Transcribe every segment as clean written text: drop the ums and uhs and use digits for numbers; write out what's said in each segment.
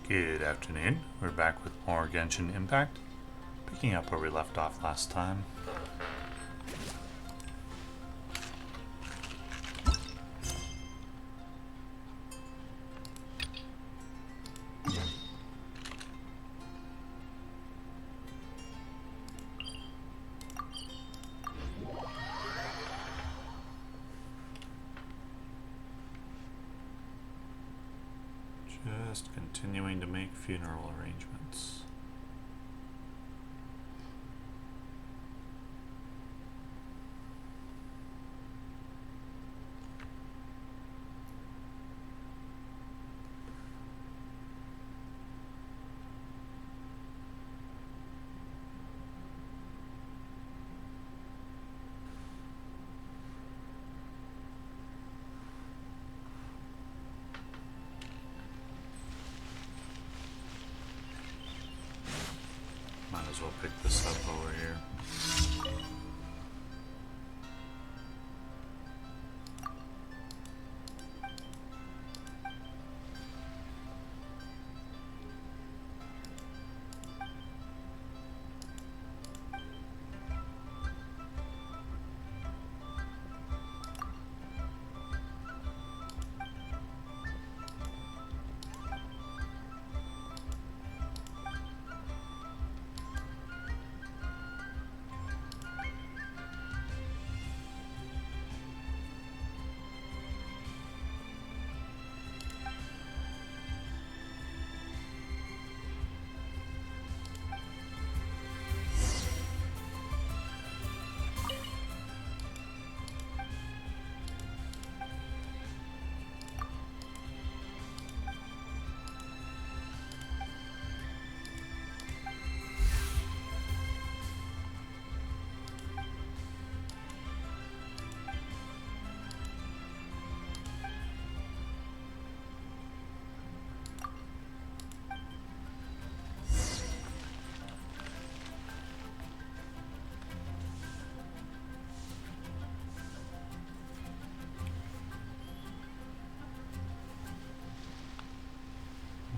Good afternoon. We're back with more Genshin Impact, picking up where we left off last time. Just continuing to make funeral arrangements. Might as well pick this up over here.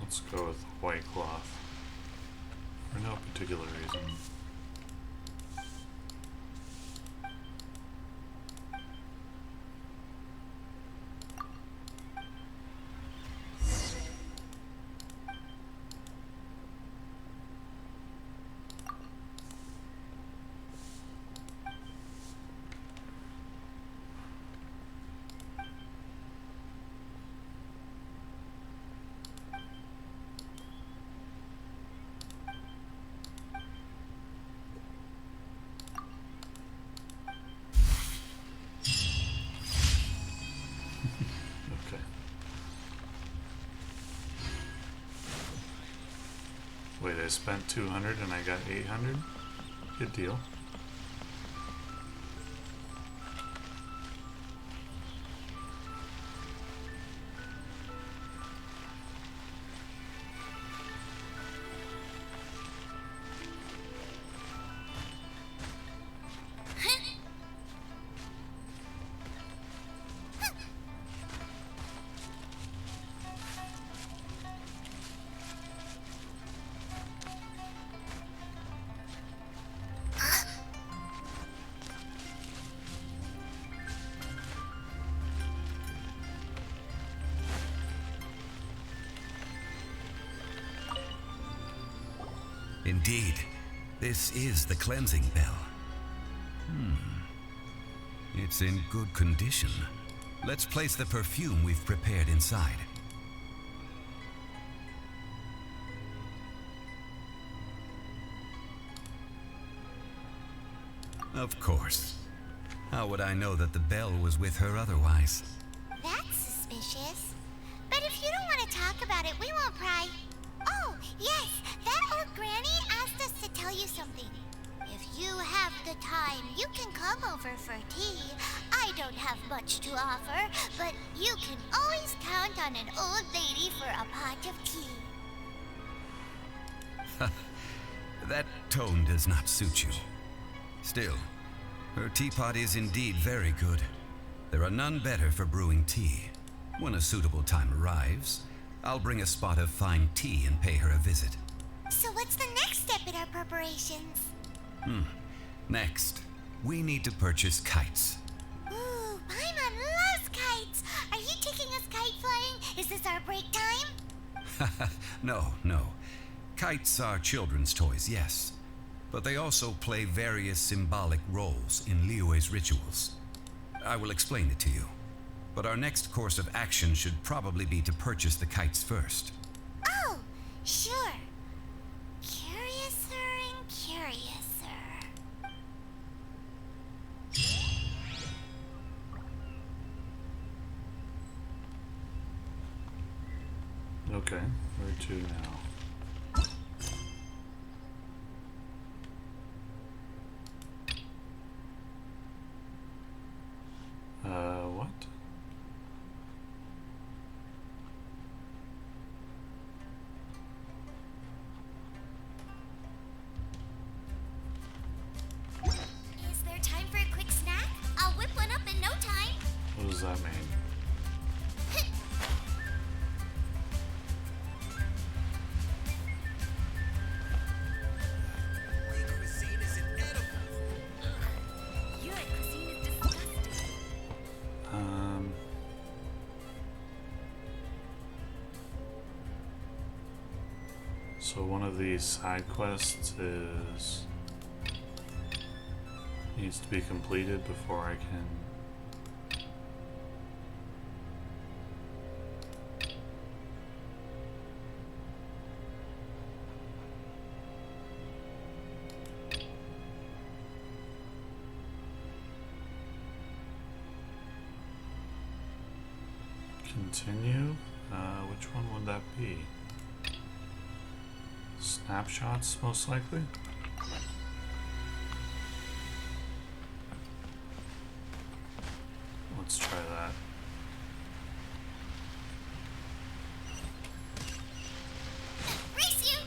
Let's go with white cloth for no particular reason. Okay. Wait, I spent 200 and I got 800? Good deal. Indeed, this is the cleansing bell. It's in good condition. Let's place the perfume we've prepared inside. Of course. How would I know that the bell was with her otherwise? That's suspicious. But if you don't want to talk about it, we won't pry. Oh, yes, that old granny asked us to tell you something. If you have the time, you can come over for tea. I don't have much to offer, but you can always count on an old lady for a pot of tea. That tone does not suit you. Still, her teapot is indeed very good. There are none better for brewing tea. When a suitable time arrives, I'll bring a spot of fine tea and pay her a visit. So what's the next step in our preparations? Next, we need to purchase kites. Ooh, Paimon loves kites! Are you taking us kite flying? Is this our break time? No. Kites are children's toys, yes. But they also play various symbolic roles in Liyue's rituals. I will explain it to you. But our next course of action should probably be to purchase the kites first. Oh, sure. Curiouser and curiouser. Okay, where to now? What? Is there time for a quick snack? I'll whip one up in no time. What does that mean? Your cuisine is disgusting. So one of these side quests needs to be completed before I can continue. Which one would that be? Snapshots, most likely. Let's try that. Race you!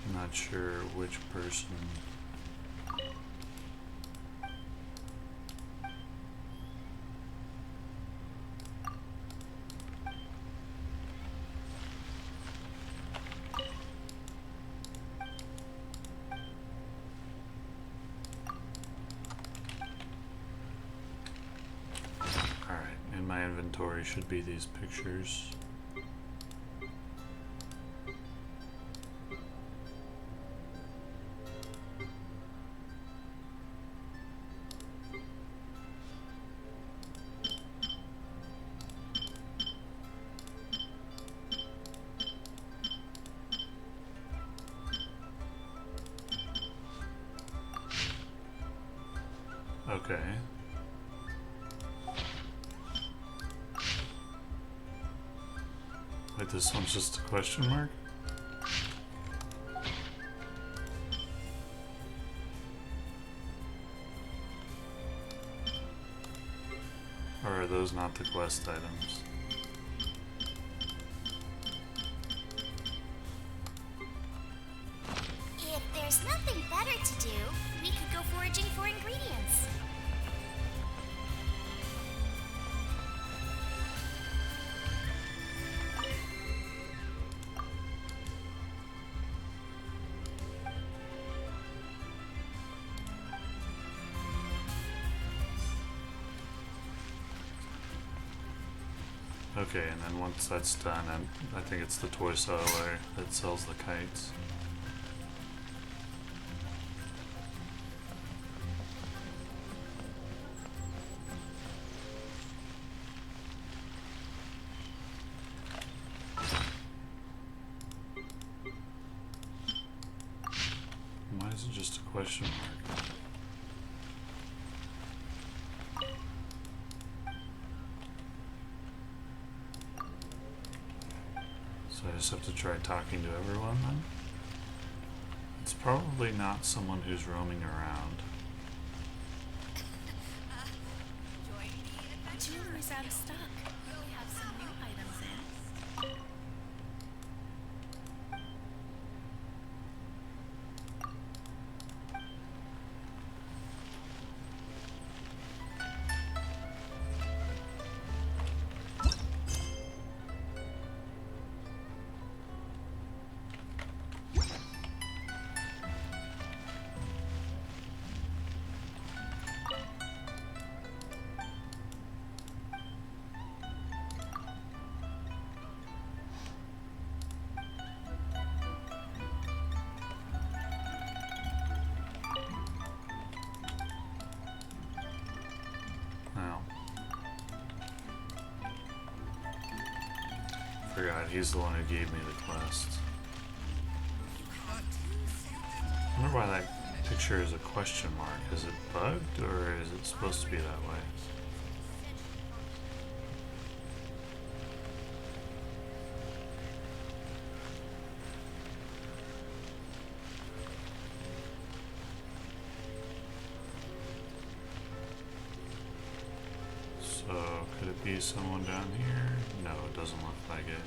I'm not sure which person. Alright, in my inventory should be these pictures. Okay. Wait, this one's just a question mark? Or are those not the quest items? If there's nothing better to do, we could go foraging for ingredients. Okay, and then once that's done, I think it's the toy seller that sells the kites. Why is it just a question mark? So I just have to try talking to everyone then? It's probably not someone who's roaming around. Jewelry's out of stock. We have some new items in. forgot, he's the one who gave me the quest. I wonder why that picture is a question mark. Is it bugged, or is it supposed to be that way? So, could it be someone down here? No, it doesn't look like it.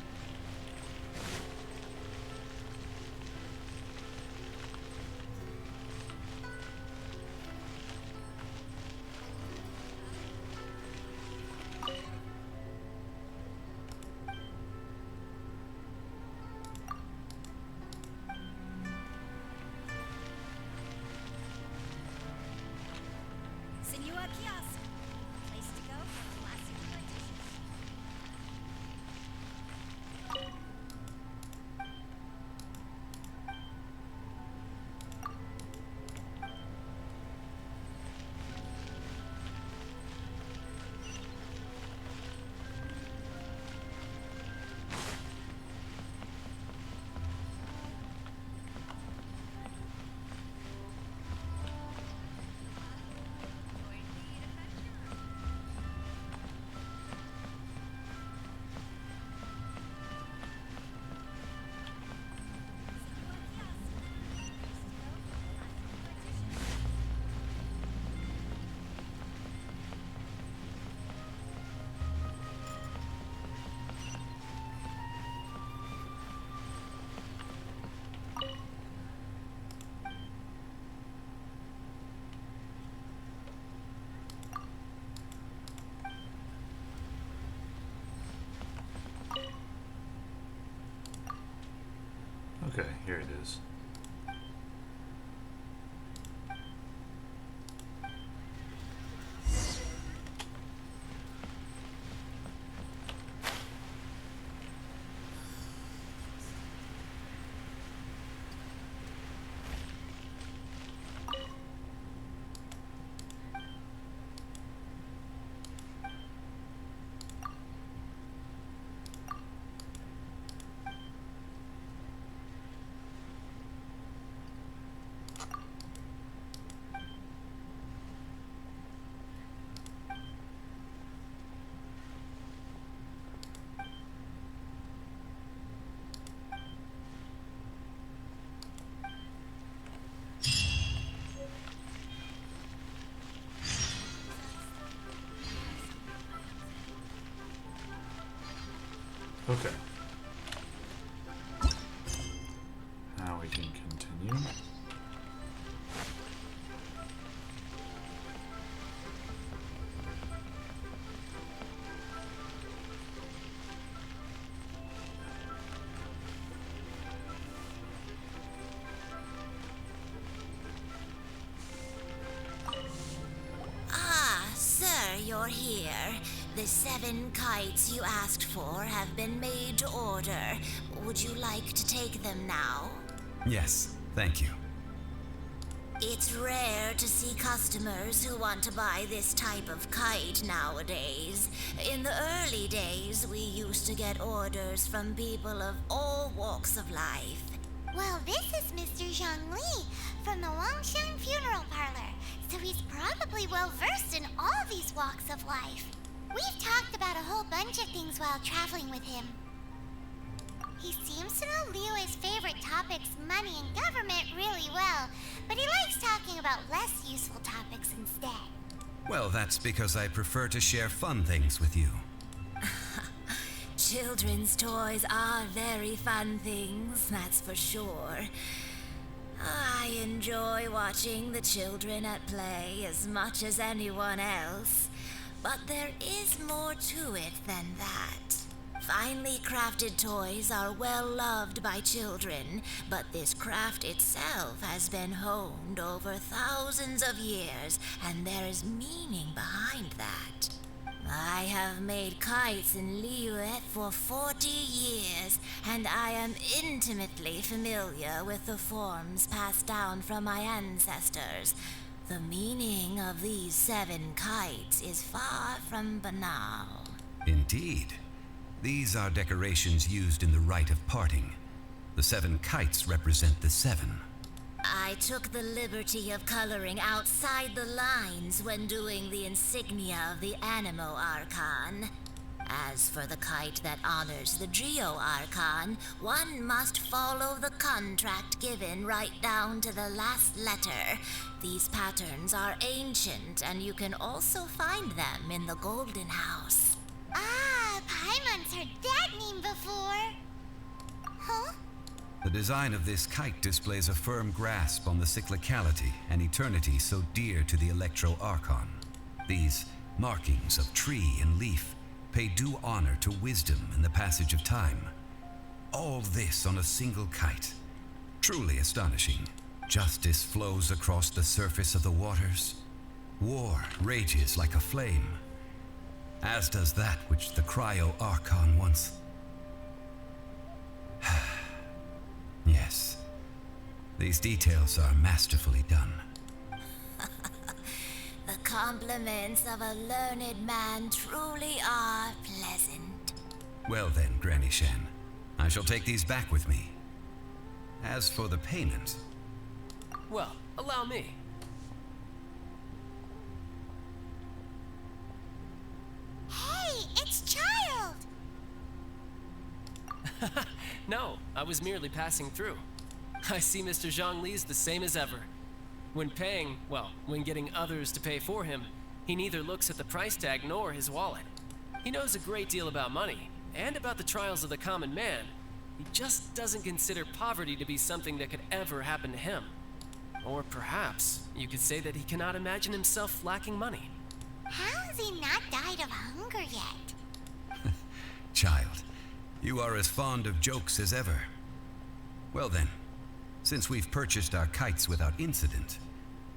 Senor Kiosk. Place to go for classic dishes. Okay, here it is. Okay. Now we can continue. Ah, sir, you're here. The 7 kites you asked for have been made to order. Would you like to take them now? Yes, thank you. It's rare to see customers who want to buy this type of kite nowadays. In the early days, we used to get orders from people of all walks of life. Well, this is Mr. Zhang Li from the Wangsheng Funeral Parlor, so he's probably well versed in all these walks of life. We've talked about a whole bunch of things while traveling with him. He seems to know Liyue's favorite topics, money and government, really well, but he likes talking about less useful topics instead. Well, that's because I prefer to share fun things with you. Children's toys are very fun things, that's for sure. I enjoy watching the children at play as much as anyone else, but there is more to it than that. Finely crafted toys are well loved by children, but this craft itself has been honed over thousands of years, and there is meaning behind that. I have made kites in Liyue for 40 years, and I am intimately familiar with the forms passed down from my ancestors. The meaning of these 7 kites is far from banal. Indeed. These are decorations used in the rite of parting. The 7 kites represent the 7. I took the liberty of coloring outside the lines when doing the insignia of the Animo Archon. As for the kite that honors the Geo Archon, one must follow the contract given right down to the last letter. These patterns are ancient, and you can also find them in the Golden House. Ah, Paimon's heard that name before. Huh? The design of this kite displays a firm grasp on the cyclicality and eternity so dear to the Electro Archon. These markings of tree and leaf pay due honor to wisdom and the passage of time. All this on a single kite. Truly astonishing. Justice flows across the surface of the waters. War rages like a flame. As does that which the Cryo Archon once... Yes. These details are masterfully done. The compliments of a learned man truly are pleasant. Well then, Granny Shan, I shall take these back with me. As for the payment... Well, allow me. Hey, it's Child! No, I was merely passing through. I see Mr. Zhongli's the same as ever. When paying, well, when getting others to pay for him, he neither looks at the price tag nor his wallet. He knows a great deal about money, and about the trials of the common man. He just doesn't consider poverty to be something that could ever happen to him. Or perhaps you could say that he cannot imagine himself lacking money. How has he not died of hunger yet? Child, you are as fond of jokes as ever. Well then, since we've purchased our kites without incident,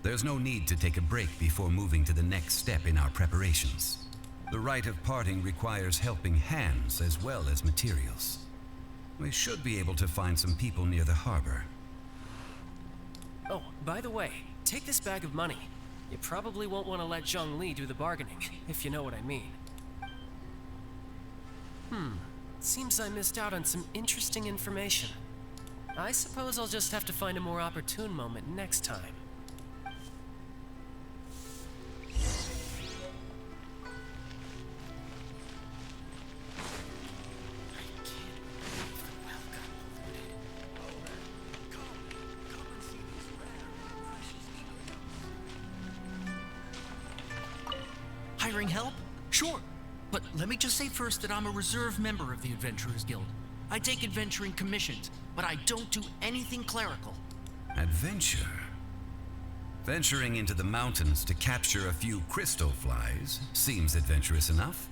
there's no need to take a break before moving to the next step in our preparations. The rite of parting requires helping hands as well as materials. We should be able to find some people near the harbor. Oh, by the way, take this bag of money. You probably won't want to let Zhongli do the bargaining, if you know what I mean. Seems I missed out on some interesting information. I suppose I'll just have to find a more opportune moment next time. Hiring help? Sure. But let me just say first that I'm a reserve member of the Adventurers Guild. I take adventuring commissions, but I don't do anything clerical. Adventure? Venturing into the mountains to capture a few crystal flies seems adventurous enough.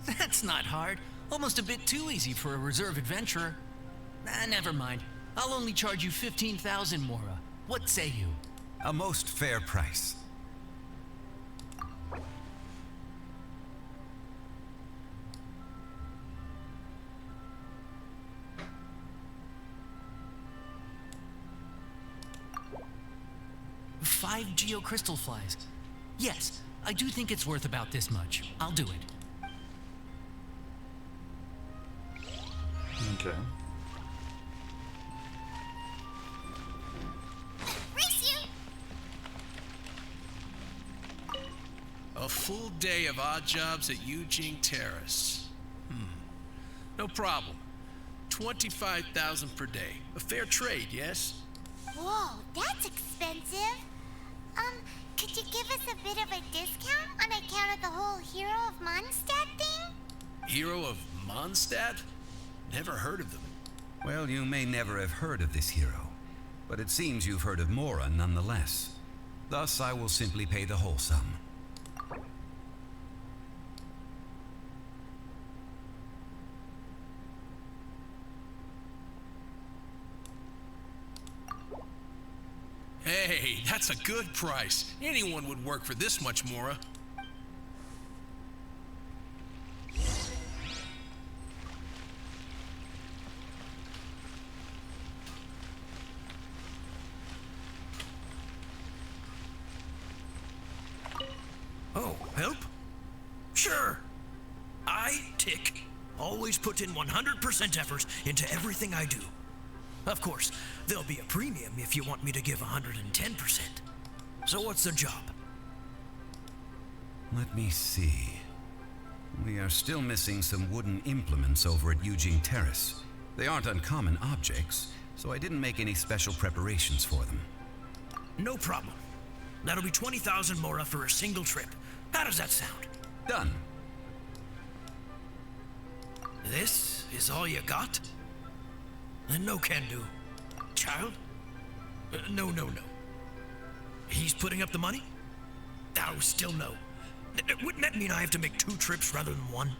That's not hard. Almost a bit too easy for a reserve adventurer. Never mind. I'll only charge you 15,000 Mora. What say you? A most fair price. Five geocrystal flies. Yes, I do think it's worth about this much. I'll do it. Okay. Race you! A full day of odd jobs at Yujing Terrace. No problem. 25,000 per day. A fair trade, yes? Whoa, that's expensive. Could you give us a bit of a discount on account of the whole Hero of Mondstadt thing? Hero of Mondstadt? Never heard of them. Well, you may never have heard of this hero, but it seems you've heard of Mora nonetheless. Thus, I will simply pay the whole sum. Hey, that's a good price. Anyone would work for this much, Mora. Oh, help? Sure. I always put in 100% effort into everything I do. Of course, there'll be a premium if you want me to give 110%. So what's the job? Let me see. We are still missing some wooden implements over at Eugene Terrace. They aren't uncommon objects, so I didn't make any special preparations for them. No problem. That'll be 20,000 mora for a single trip. How does that sound? Done. This is all you got? Then no can do. Child? No. He's putting up the money? Oh, still no. Wouldn't that mean I have to make 2 trips rather than 1?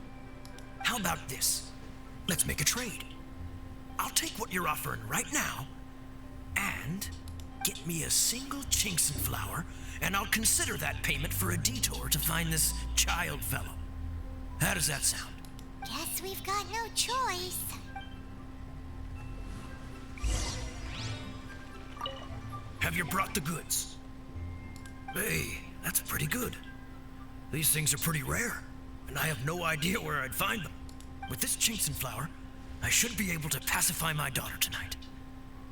How about this? Let's make a trade. I'll take what you're offering right now and get me a single Chinxin flower, and I'll consider that payment for a detour to find this child fellow. How does that sound? Guess we've got no choice. Have you brought the goods? Hey, that's pretty good. These things are pretty rare, and I have no idea where I'd find them. With this Chinxin flower, I should be able to pacify my daughter tonight.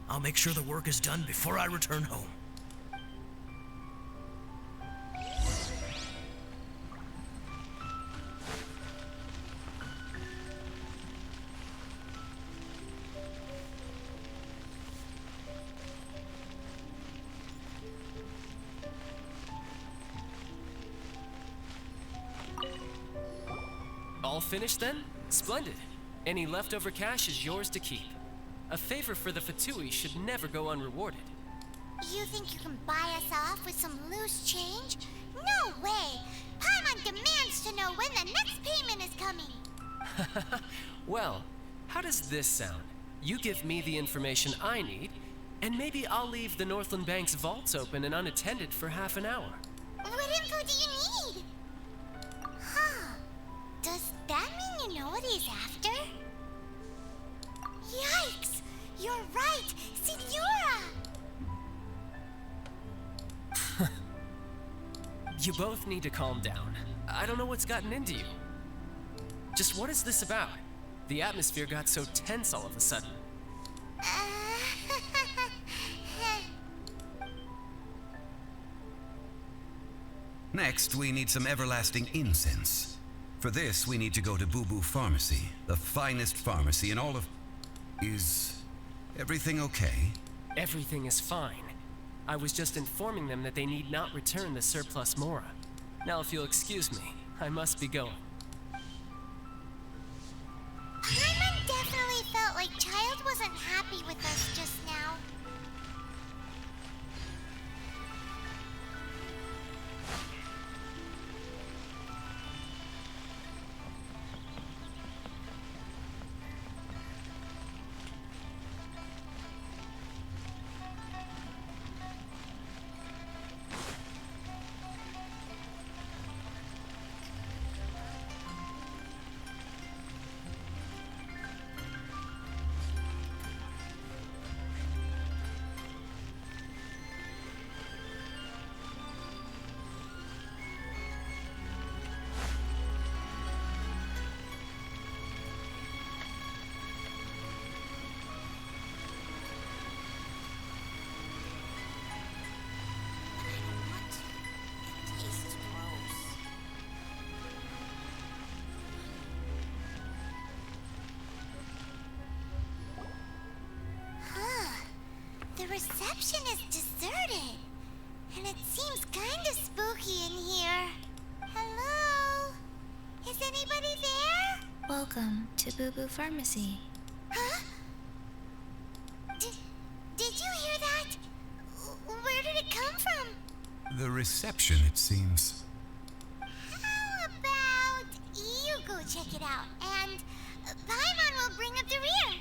I'll make sure the work is done before I return home. All finished then? Splendid. Any leftover cash is yours to keep. A favor for the Fatui should never go unrewarded. You think you can buy us off with some loose change? No way! Paimon demands to know when the next payment is coming! Well, how does this sound? You give me the information I need, and maybe I'll leave the Northland Bank's vaults open and unattended for half an hour. What info do you need? Huh. Does that mean you know what he's after? Yikes! You're right! Signora! You both need to calm down. I don't know what's gotten into you. Just what is this about? The atmosphere got so tense all of a sudden. Next, we need some everlasting incense. For this, we need to go to Boo Boo Pharmacy, the finest pharmacy in all of... Is everything okay? Everything is fine. I was just informing them that they need not return the surplus Mora. Now, if you'll excuse me, I must be going. Paimon definitely felt like Child wasn't happy with us just now. The reception is deserted, and it seems kinda spooky in here. Hello? Is anybody there? Welcome to Boo Boo Pharmacy. Huh? Did you hear that? Where did it come from? The reception, it seems. How about you go check it out, and Paimon will bring up the rear.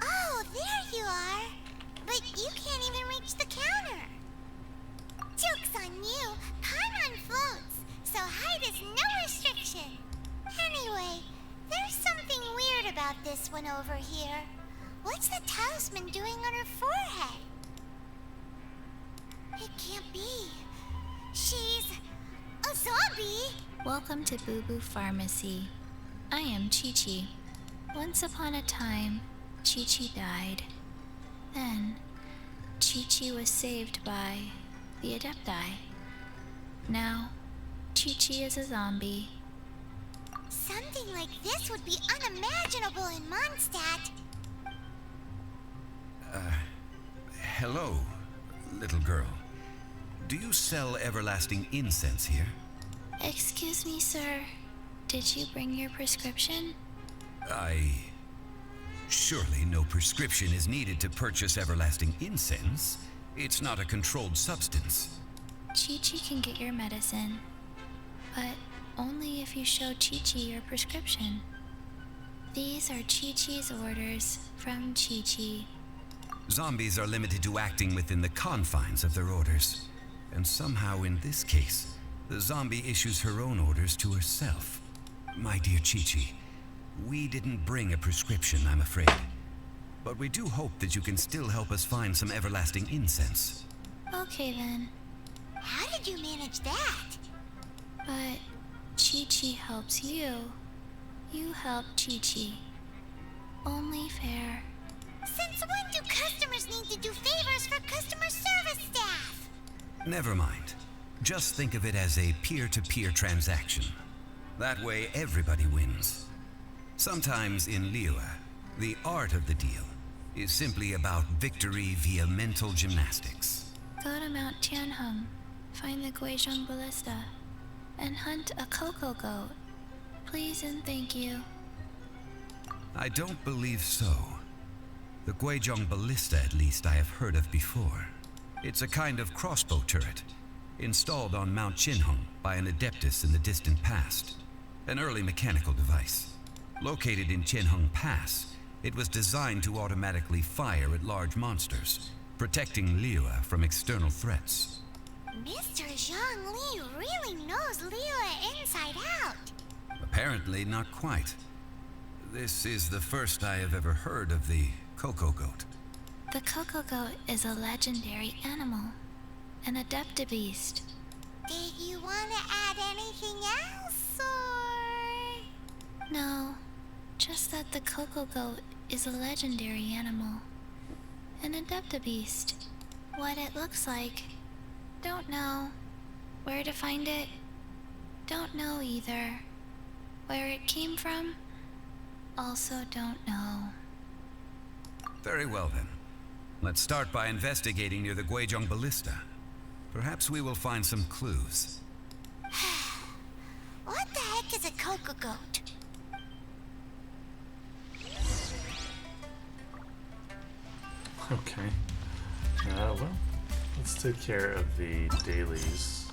Oh, there you are. But you can't even reach the counter. height is no restriction. Anyway, there's something weird about this one over here. What's the talisman doing on her forehead? It can't be. She's a zombie. Welcome to Boo Boo Pharmacy. I am Chi-Chi. Once upon a time, Chi-Chi died. Then, Chi-Chi was saved by the Adepti. Now, Chi-Chi is a zombie. Something like this would be unimaginable in Mondstadt. Hello, little girl. Do you sell everlasting incense here? Excuse me, sir. Did you bring your prescription? Surely no prescription is needed to purchase everlasting incense. It's not a controlled substance. Chi-Chi can get your medicine, but only if you show Chi-Chi your prescription. These are Chi-Chi's orders from Chi-Chi. Zombies are limited to acting within the confines of their orders. And somehow in this case, the zombie issues her own orders to herself. My dear Chi-Chi, we didn't bring a prescription, I'm afraid. But we do hope that you can still help us find some everlasting incense. Okay then, How did you manage that? but Chi-Chi helps you. You help Chi-Chi. Only fair. Since when do customers need to do favors for customer service staff? Never mind. Just think of it as a peer-to-peer transaction. That way everybody wins. Sometimes in Liyue, the art of the deal is simply about victory via mental gymnastics. Go to Mount Tianheng, find the Guizhong Ballista, and hunt a cocoa goat. Please and thank you. I don't believe so. The Guizhong Ballista, at least, I have heard of before. It's a kind of crossbow turret, installed on Mount Tianheng by an adeptus in the distant past. An early mechanical device. Located in Tianheng Pass, it was designed to automatically fire at large monsters, protecting Liyue from external threats. Mr. Zhang Li really knows Liyue inside out. Apparently not quite. This is the first I have ever heard of the cocoa goat. The cocoa goat is a legendary animal, an adeptabeast. Did you want to add anything else, or...? No, just that the cocoa goat is a legendary animal. An adeptabeast. What it looks like, don't know. Where to find it, don't know either. Where it came from, also don't know. Very well then. Let's start by investigating near the Guizhong Ballista. Perhaps we will find some clues. What the heck is a cocoa goat? Okay. Well, let's take care of the dailies.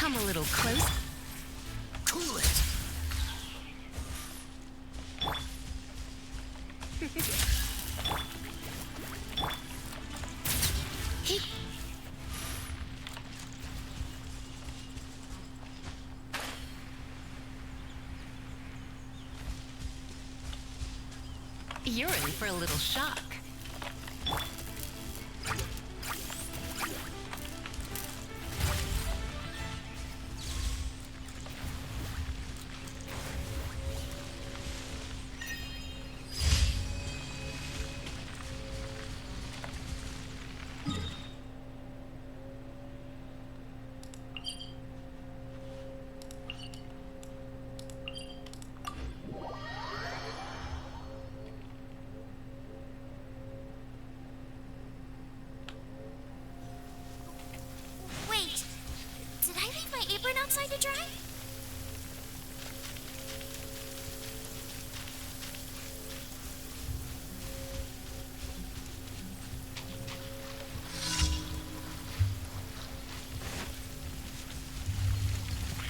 Come a little close. Cool it. You're in for a little shock. Wait, did I leave my apron outside to dry?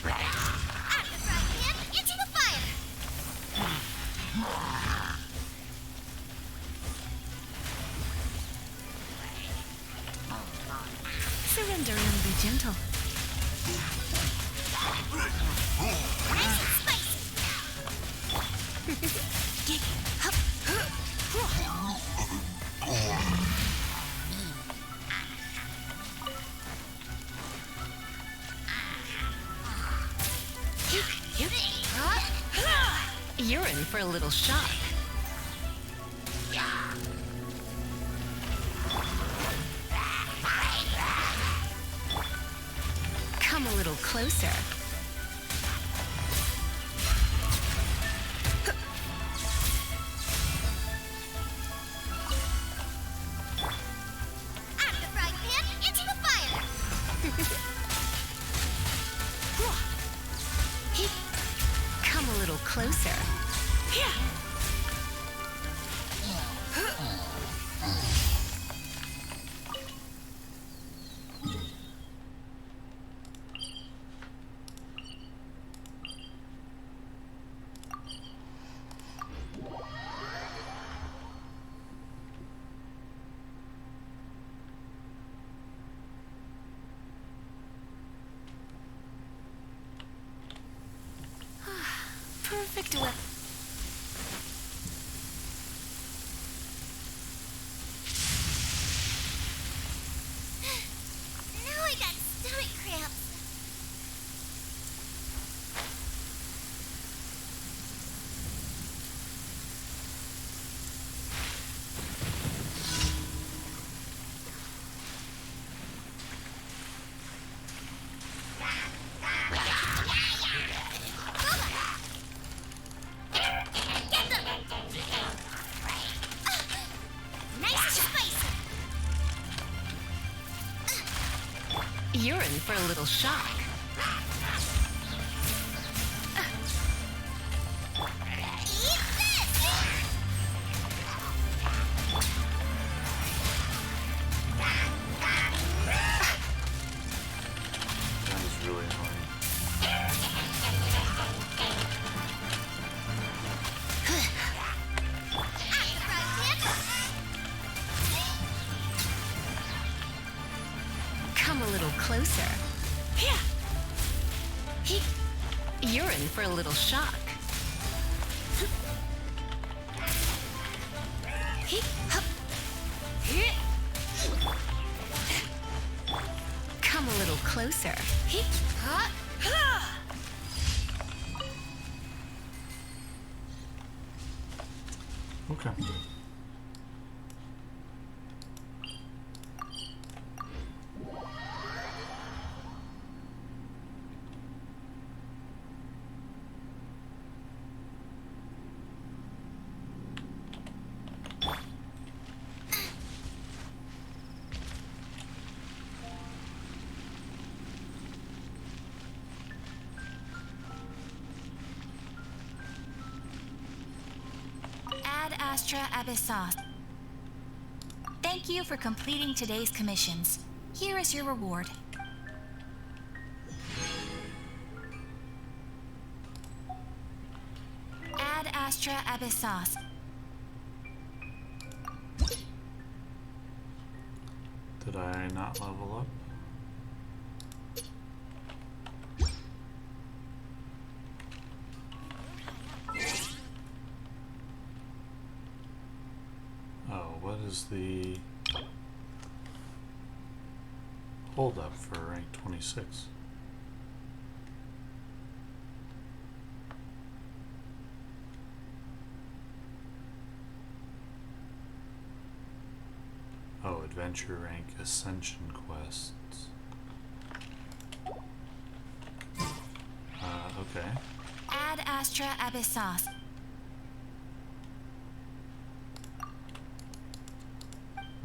Out of the frying pan, into the fire! Surrender and be gentle. Nice and spicy! You're in for a little shock. Come a little closer. Out of the frying pan, into the fire! Come a little closer. Perfect weather. Now I got stomach cramps. Get them! Nice and spicy! You're in for a little shock. Eat this! That was really annoying. Out of the frying pan! Come a little closer. You're in for a little shock. Come a little closer. Okay. Ad Astra Abyssos. Thank you for completing today's commissions. Here is your reward. Astra Abyssos. Did I not level up? Oh, what is the hold up for rank 26? Oh, adventure rank ascension quests. Okay. Ad Astra Abyssos.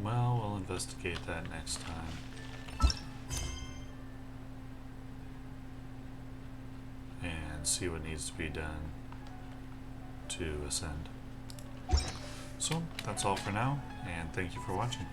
Well, we'll investigate that next time. And see what needs to be done to ascend. So, that's all for now, and thank you for watching.